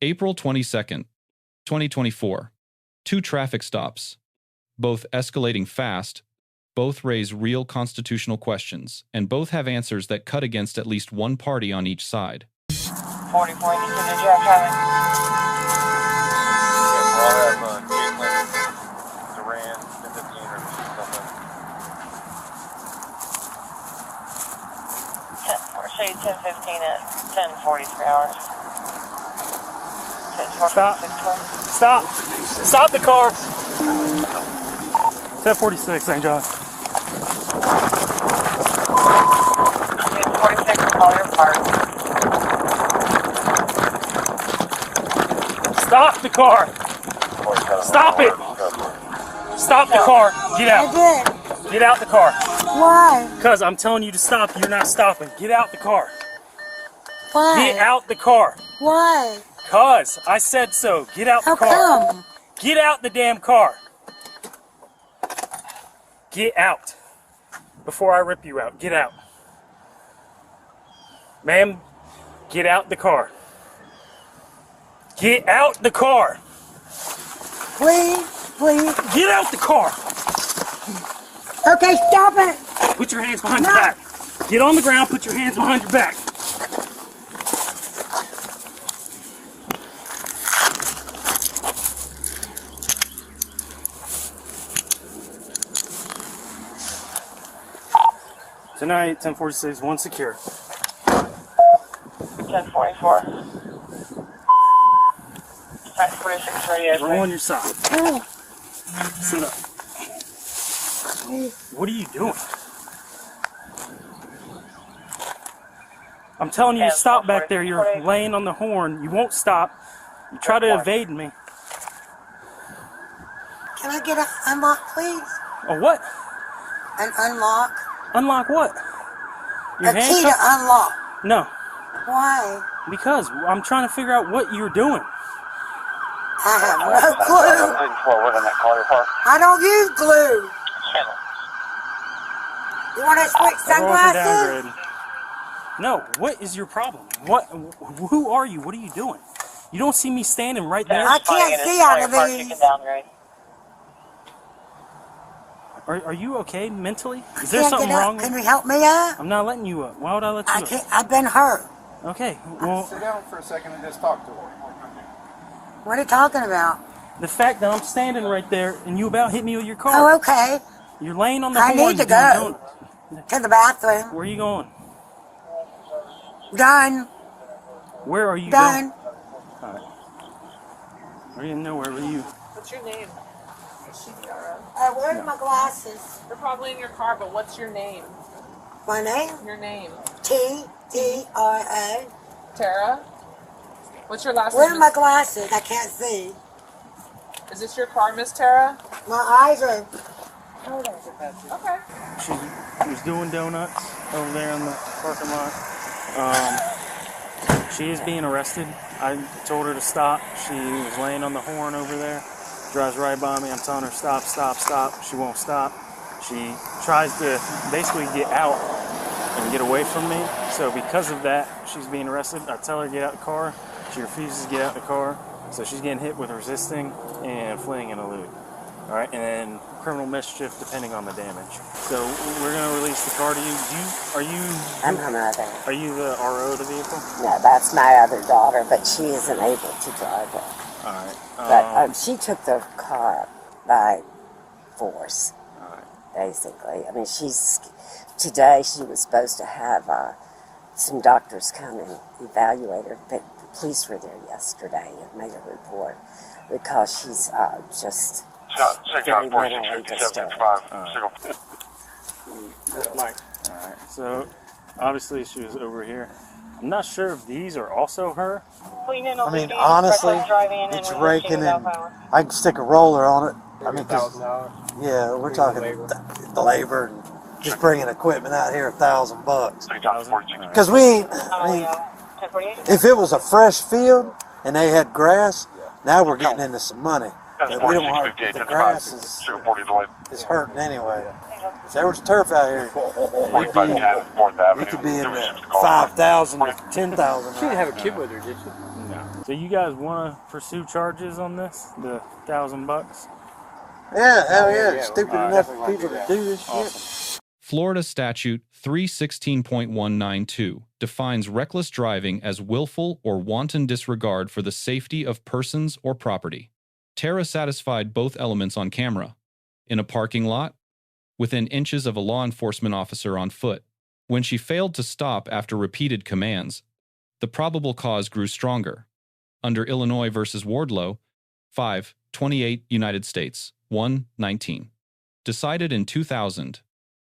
April 22nd, 2024. 2 traffic stops. Both escalating fast, both raise real constitutional questions, and both have answers that cut against at least one party on each side. 44, did you have traffic? Duran, 1015 or something. We're showing 1015 at 10:43 hours. Stop. Stop. Stop the car. 1046, St. John. 1046, call your part. Stop the car. Stop it. Stop the car. Get out. I did. Get out the car. Why? Because I'm telling you to stop. You're not stopping. Get out the car. Why? Get out the car. Why? Because I said so. Get out the How car. come? Get out the damn car. Get out. Before I rip you out. Get out. Ma'am, get out the car. Get out the car. Please, please. Get out the car. Okay, stop it. Put your hands behind your back. Get on the ground, put your hands behind your back. Tonight, 1046, 1 secure. 1044. 1046 radio. Roll on your side. Oh, Sit up. What are you doing? I'm telling you to stop back there. You're laying on the horn. You won't stop. You try to evade me. can I get an unlock, please? Oh, what? An unlock? Unlock what? Your A key to handcuffs? unlock. No, Why? because I'm trying to figure out what you're doing. I have no clue. I don't use glue. You want to switch sunglasses? Downgrade. No, what is your problem? What? Who are you? What are you doing? You don't see me standing right there? I can't see out of these. Are you okay mentally? Is I there can't something get up. wrong? Can you help me up? I'm not letting you up. Why would I let you I up? can't. I've been hurt. Okay, well, Sit down for a second and just talk to her. What are you talking about? the fact that I'm standing right there and you about hit me with your car. Oh, okay. You're laying on the I horn. need to doing go donuts. to the bathroom. Where are you going? Done. Where are you Done. going? I didn't know where were you. What's your name? Where's my glasses? They're probably in your car, but what's your name? My name? Your name. T-E-R-A. Tara? What's your last Where name? are my glasses? I can't see. Is this your car, Miss Tara? My eyes are... Okay. She was doing donuts over there in the parking lot. She is being arrested. I told her to stop. She was laying on the horn over there. Drives right by me. I'm telling her stop, stop, stop. She won't stop. She tries to basically get out and get away from me. So because of that, she's being arrested. I tell her to get out of the car. She refuses to get out of the car. So she's getting hit with resisting and fleeing in a elude. All right, and then criminal mischief depending on the damage. So we're gonna release the car to you. I'm her mother. Are you the RO of the vehicle? No, that's my other daughter, but she isn't able to drive it. All right. But she took the car by force, all right. basically. I mean, today she was supposed to have some doctors come and evaluate her, but the police were there yesterday and made a report because she's just very mentally disturbed. Alright, so obviously she was over here. I'm not sure if these are also her. I mean, honestly, it's raking and I can stick a roller on it. I mean, 'cause, yeah, we're talking the labor and just bringing equipment out here, $1,000. Because we ain't, I mean, if it was a fresh field and they had grass, now we're getting into some money. But we don't want, the grass is hurting anyway. If there was turf out here, it could be in the 5,000 to 10,000. She didn't have a kid with her, did she? No. So you guys want to pursue charges on this? The $1,000? Yeah, hell yeah. yeah, Stupid definitely enough wanna people do to that. do this Awesome. shit. Florida Statute 316.192 defines reckless driving as willful or wanton disregard for the safety of persons or property. Tara satisfied both elements on camera. In a parking lot, within inches of a law enforcement officer on foot. When she failed to stop after repeated commands, the probable cause grew stronger. Under Illinois versus Wardlow, 528 United States, 119. Decided in 2000,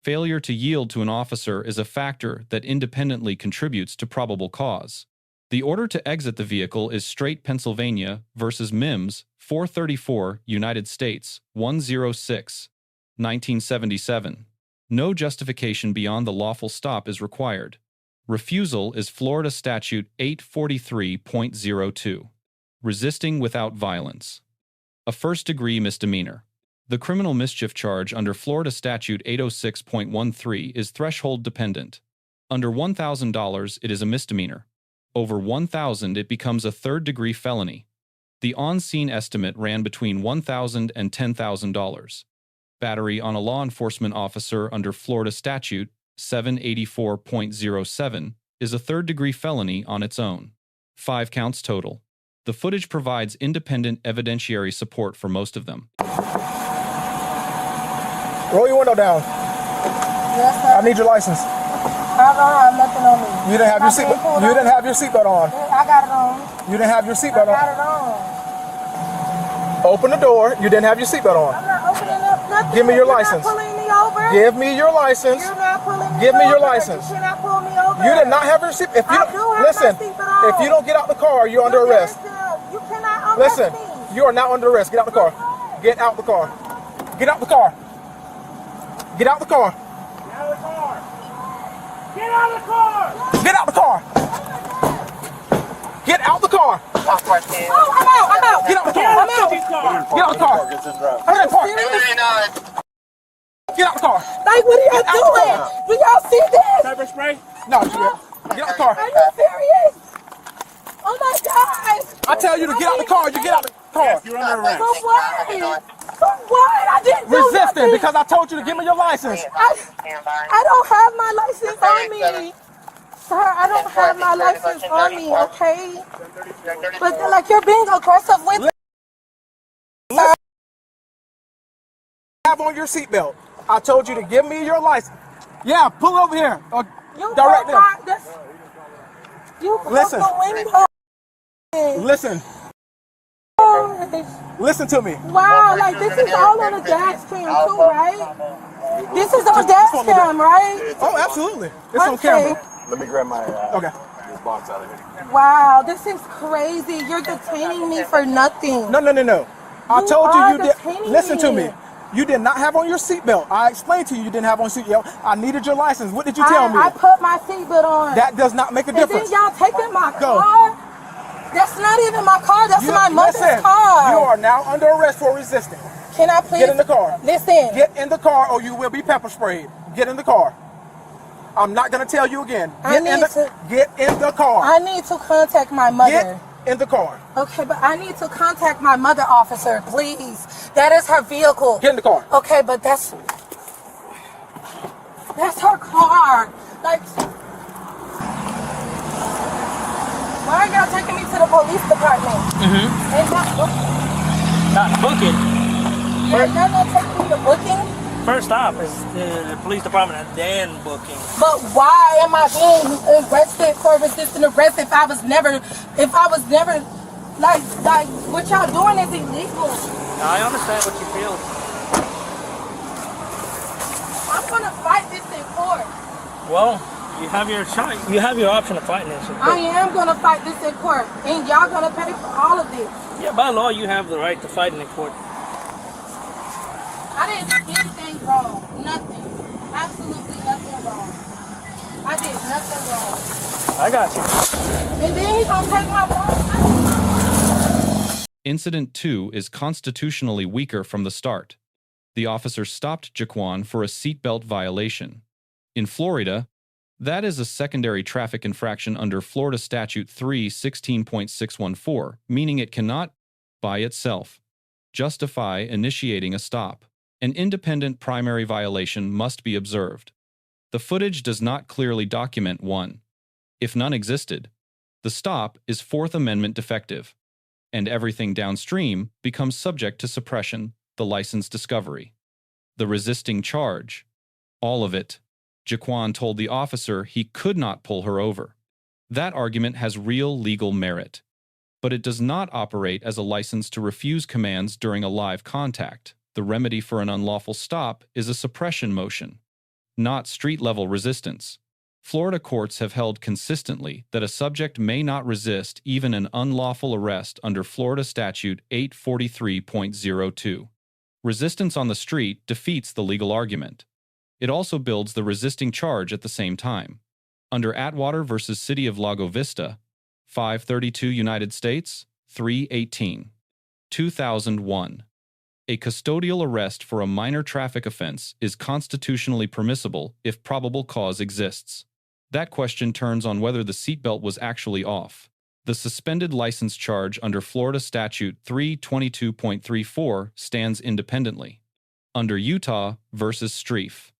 failure to yield to an officer is a factor that independently contributes to probable cause. The order to exit the vehicle is Straight Pennsylvania versus Mimms, 434 United States, 106, 1977. No justification beyond the lawful stop is required. Refusal is Florida Statute 843.02. Resisting without violence. A first-degree misdemeanor. The criminal mischief charge under Florida Statute 806.13 is threshold dependent. Under $1,000, it is a misdemeanor. Over $1,000, it becomes a third-degree felony. The on-scene estimate ran between $1,000 and $10,000. Battery on a law enforcement officer under Florida Statute 784.07 is a third-degree felony on its own. 5 counts total. The footage provides independent evidentiary support for most of them. Roll your window down. Yes, sir. I need your license. I don't have nothing on me. You didn't have your My thing seatbelt. pulled You up. didn't have your seatbelt on. I got it on. You didn't have your I seatbelt got on. it on. Open the door. You didn't have your seatbelt on. I'm not opening up nothing. Give me your You're license. Not pulling me over. Give me your license. You're not pulling me Give me your over. license. You cannot pull me over. You did not have your seat. If you I do have listen, my seatbelt on. if you don't get out the car, you're under arrest. You cannot arrest Listen, me. you are now under arrest. Get out the car. Get out the car. Get out the car. Get out the car. Get out of the car. Get out the car. Get out the car. Oh, I'm out. I'm out. Get out the car. I'm out. Get out the car. Get out the car. Get out the car. Like, what are y'all doing? Do y'all see this? Pepper spray? No, you good. Get out the car. Are you serious? Oh my God. I tell you to get out the car, you get out the car. You're under arrest. For what? For what? I didn't do Resisting nothing. because I told you to give me your license. I don't have my license on me. Sir, I don't have my license on me, okay? But like, you're being aggressive with Have on your seatbelt. I told you to give me your license. Yeah, pull over here. Or you. direct them. You broke Listen. the window. Listen. Listen to me. Wow, like this is all on the dash cam too, right? This is on dash cam, right? Oh, absolutely. It's on camera. Let me grab my Okay. this box out of here. Wow, this is crazy. You're detaining me for nothing. No. I You told are you detaining did. Listen to me. me. You did not have on your seatbelt. I explained to you didn't have on your seatbelt. I needed your license. What did you tell me? I put my seatbelt on. That does not make a And then difference. y'all taking my Go. car? That's not even my car. That's my mother's listen, car. you are now under arrest for resisting. Can I please Get in the car. Listen. Get in the car or you will be pepper sprayed. Get in the car. I'm not going to tell you again. Get in the car. I need to contact my mother. Get in the car. Okay, but I need to contact my mother, officer, please. That is her vehicle. Get in the car. Okay, but that's her car. Like, why are y'all taking me to the police department? And Not booking. y'all not taking me to booking? First stop is the police department and then booking. But why am I being arrested for resisting arrest if I was never like what y'all doing is illegal? I understand what you feel. I'm gonna fight this in court. Well, you have your shot. You have your option of fighting this. I am gonna fight this in court, and y'all gonna pay for all of this. Yeah, by law, you have the right to fight in the court. I didn't do anything wrong. Nothing. Absolutely nothing wrong. I did nothing wrong. I got you. And then he's gonna take my phone. Incident 2 is constitutionally weaker from the start. The officer stopped Jaquan for a seatbelt violation. In Florida, That is a secondary traffic infraction under Florida Statute 3:16.614, meaning it cannot, by itself, justify initiating a stop. An independent primary violation must be observed. The footage does not clearly document one. If none existed, the stop is Fourth Amendment defective, and everything downstream becomes subject to suppression, the license discovery. The resisting charge, all of it. Jaquan told the officer he could not pull her over. That argument has real legal merit, but it does not operate as a license to refuse commands during a live contact. The remedy for an unlawful stop is a suppression motion, not street-level resistance. Florida courts have held consistently that a subject may not resist even an unlawful arrest under Florida Statute 843.02. Resistance on the street defeats the legal argument. It also builds the resisting charge at the same time. Under Atwater v. City of Lago Vista, 532 United States, 318. 2001. A custodial arrest for a minor traffic offense is constitutionally permissible if probable cause exists. That question turns on whether the seatbelt was actually off. The suspended license charge under Florida Statute 322.34 stands independently. Under Utah v. Streif,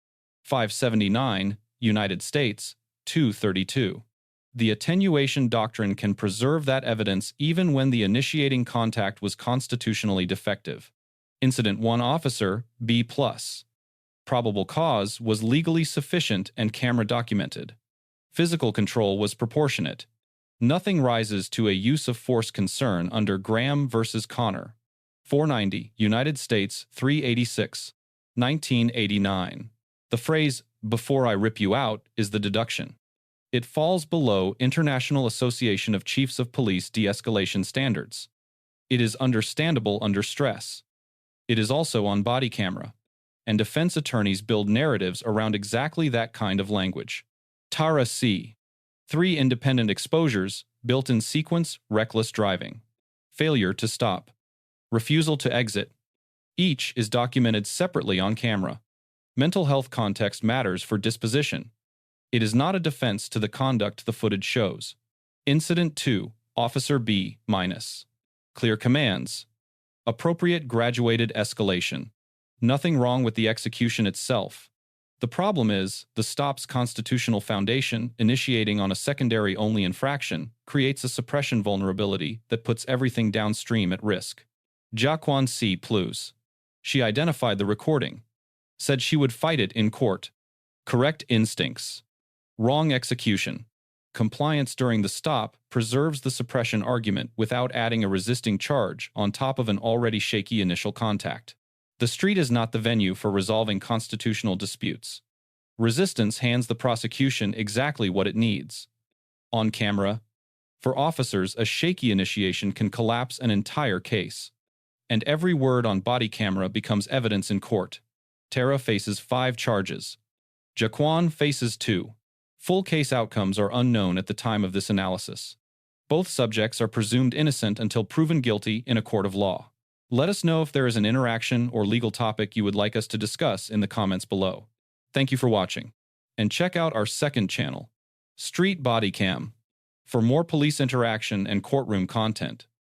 579, United States, 232. The attenuation doctrine can preserve that evidence even when the initiating contact was constitutionally defective. Incident 1 Officer, B+. Probable cause was legally sufficient and camera documented. Physical control was proportionate. Nothing rises to a use of force concern under Graham v. Connor, 490, United States, 386, 1989. The phrase, "before I rip you out," is the deduction. It falls below International Association of Chiefs of Police de-escalation standards. It is understandable under stress. It is also on body camera, and defense attorneys build narratives around exactly that kind of language. Tara C. 3 independent exposures, built in sequence, reckless driving. Failure to stop. Refusal to exit. Each is documented separately on camera. Mental health context matters for disposition. It is not a defense to the conduct the footage shows. Incident 2, Officer B-. Clear commands. Appropriate graduated escalation. Nothing wrong with the execution itself. The problem is, the stop's constitutional foundation, initiating on a secondary-only infraction, creates a suppression vulnerability that puts everything downstream at risk. Jaquan C. Plus. She identified the recording. Said she would fight it in court. Correct instincts. Wrong execution. Compliance during the stop preserves the suppression argument without adding a resisting charge on top of an already shaky initial contact. The street is not the venue for resolving constitutional disputes. Resistance hands the prosecution exactly what it needs. On camera, for officers, a shaky initiation can collapse an entire case. And every word on body camera becomes evidence in court. Tara faces 5 charges. Jaquan faces 2. Full case outcomes are unknown at the time of this analysis. Both subjects are presumed innocent until proven guilty in a court of law. Let us know if there is an interaction or legal topic you would like us to discuss in the comments below. Thank you for watching. And check out our second channel, Street Bodycam, for more police interaction and courtroom content.